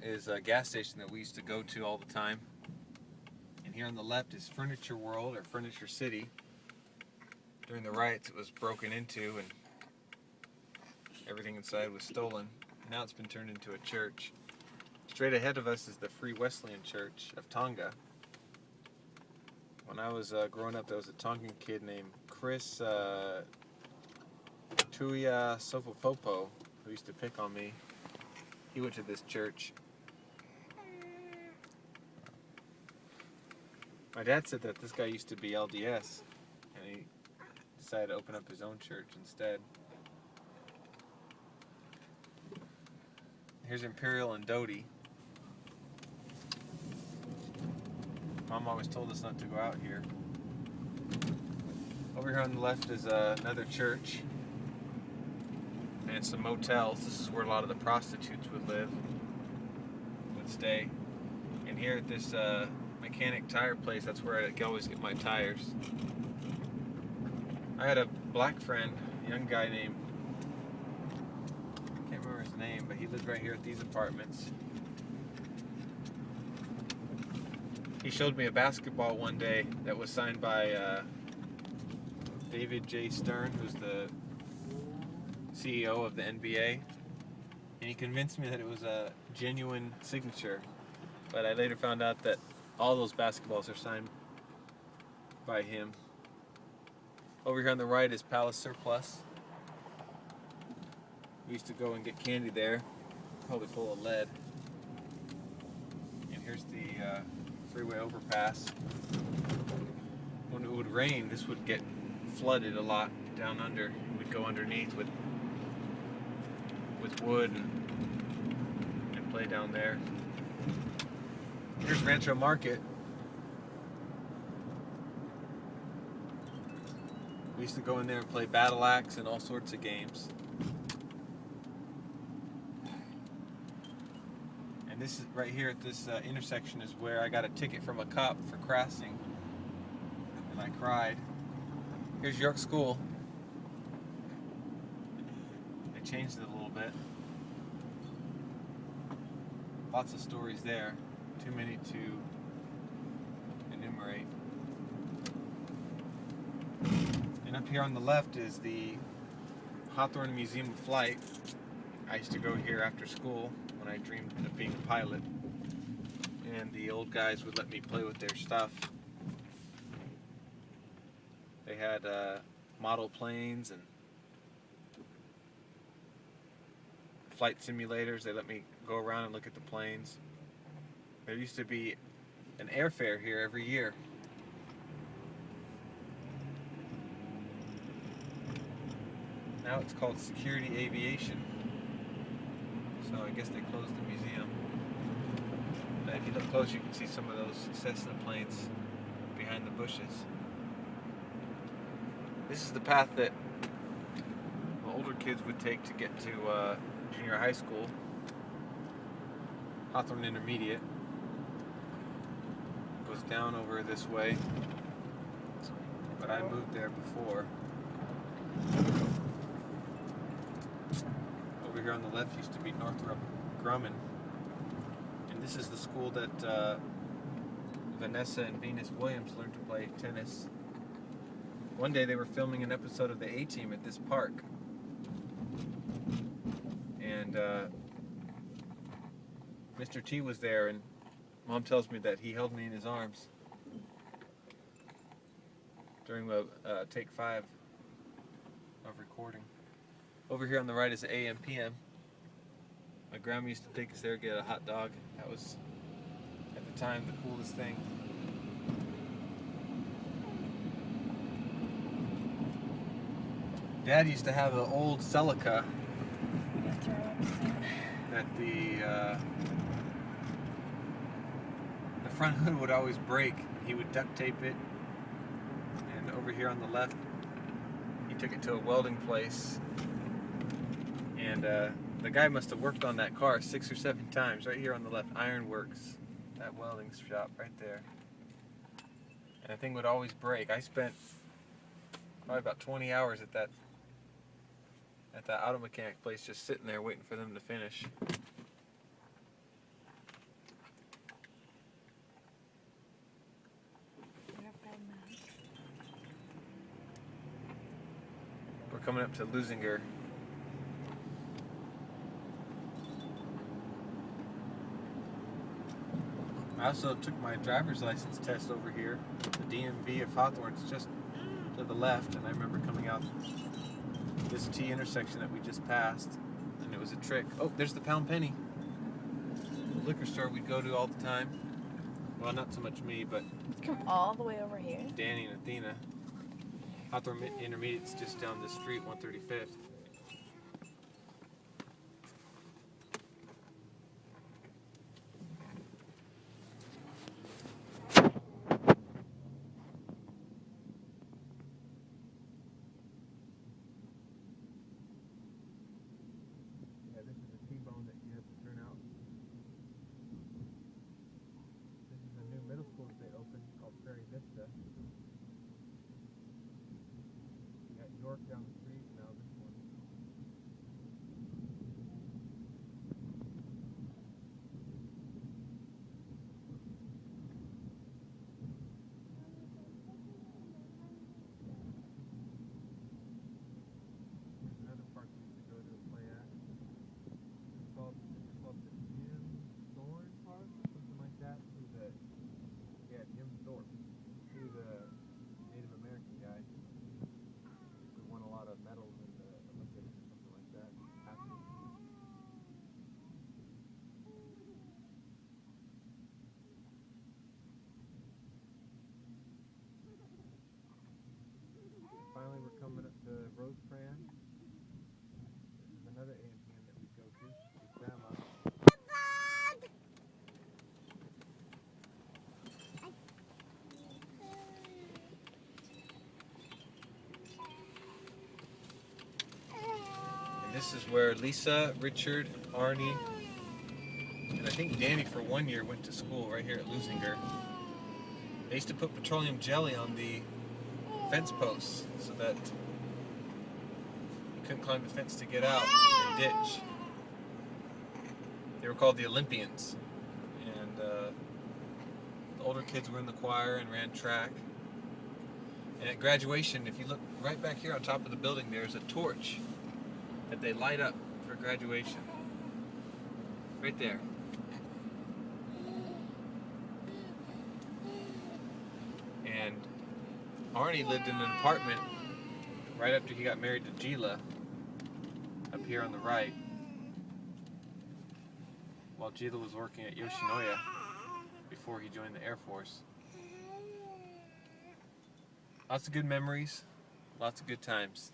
is a gas station that we used to go to all the time. And here on the left is Furniture World or Furniture City. During the riots, it was broken into and everything inside was stolen. Now it's been turned into a church. Straight ahead of us is the Free Wesleyan Church of Tonga. When I was growing up, there was a Tongan kid named Chris Tuia Sofopopo who used to pick on me. He went to this church. My dad said that this guy used to be LDS, and he decided to open up his own church instead. Here's Imperial and Doty. Mom always told us not to go out here. Over here on the left is another church, and some motels. This is where a lot of the prostitutes would stay. And here at this mechanic tire place, that's where I always get my tires. I had a black friend, a young guy named, I can't remember his name, but he lived right here at these apartments. He showed me a basketball one day that was signed by David J. Stern, who's the CEO of the NBA. And he convinced me that it was a genuine signature. But I later found out that all those basketballs are signed by him. Over here on the right is Palace Surplus. We used to go and get candy there, probably full of lead. And here's the freeway overpass. When it would rain, this would get flooded a lot down under. We'd go underneath with wood and play down there. Here's Rancho Market. We used to go in there and play Battle Axe and all sorts of games. And this is right here at this intersection is where I got a ticket from a cop for crossing, and I cried. Here's York School. They changed it a little bit. Lots of stories there. Too many to enumerate. And up here on the left is the Hawthorne Museum of Flight. I used to go here after school when I dreamed of being a pilot. And the old guys would let me play with their stuff. They had model planes and flight simulators. They let me go around and look at the planes. There used to be an airfair here every year. Now it's called Security Aviation. So I guess they closed the museum. But if you look close, you can see some of those Cessna planes behind the bushes. This is the path that the older kids would take to get to junior high school. Hawthorne Intermediate goes down over this way, but I moved there before. Over here on the left used to be Northrop Grumman, and this is the school that Vanessa and Venus Williams learned to play tennis. One day they were filming an episode of the A-Team at this park, and Mr. T was there, and Mom tells me that he held me in his arms during the take 5 of recording. Over here on the right is the AM/PM. My grandma used to take us there to get a hot dog. That was, at the time, the coolest thing. Dad used to have an old Celica that the front hood would always break. He would duct tape it, and over here on the left he took it to a welding place, and the guy must have worked on that car 6 or 7 times. Right here on the left, Ironworks, that welding shop right there, and the thing would always break. I spent probably about 20 hours at that auto mechanic place just sitting there waiting for them to finish. coming up to Lusinger. I also took my driver's license test over here. The DMV of Hawthorne's just to the left, and I remember coming out this T intersection that we just passed, and it was a trick. Oh, there's the Pound Penny, the liquor store we'd go to all the time. Well, not so much me, but Come all the way over here. Danny and Athena. Hawthorne Intermediate's just down the street, 135th. Yeah, this is a T-bone that you have to turn out. This is a new middle school that they opened called Prairie Vista. You got York down the street, now this one. Here's another park we used to go to and play at. It's called the Jim Thorne Park, something like that. Jim Thorpe. He was a Native American guy. He won a lot of medals in the Olympics or something like that. Finally, we're coming up to Rosecrans. This is another AMPM that we go to with Grandma. And this is where Lisa, Richard, Arnie, and I think Danny for 1 year went to school right here at Lusinger. They used to put petroleum jelly on the fence posts so that you couldn't climb the fence to get out in the ditch. They were called the Olympians, and the older kids were in the choir and ran track. And at graduation, if you look right back here on top of the building, there's a torch that they light up for graduation. Right there. And Arnie lived in an apartment right after he got married to Gila, up here on the right, while Gila was working at Yoshinoya before he joined the Air Force. Lots of good memories, lots of good times.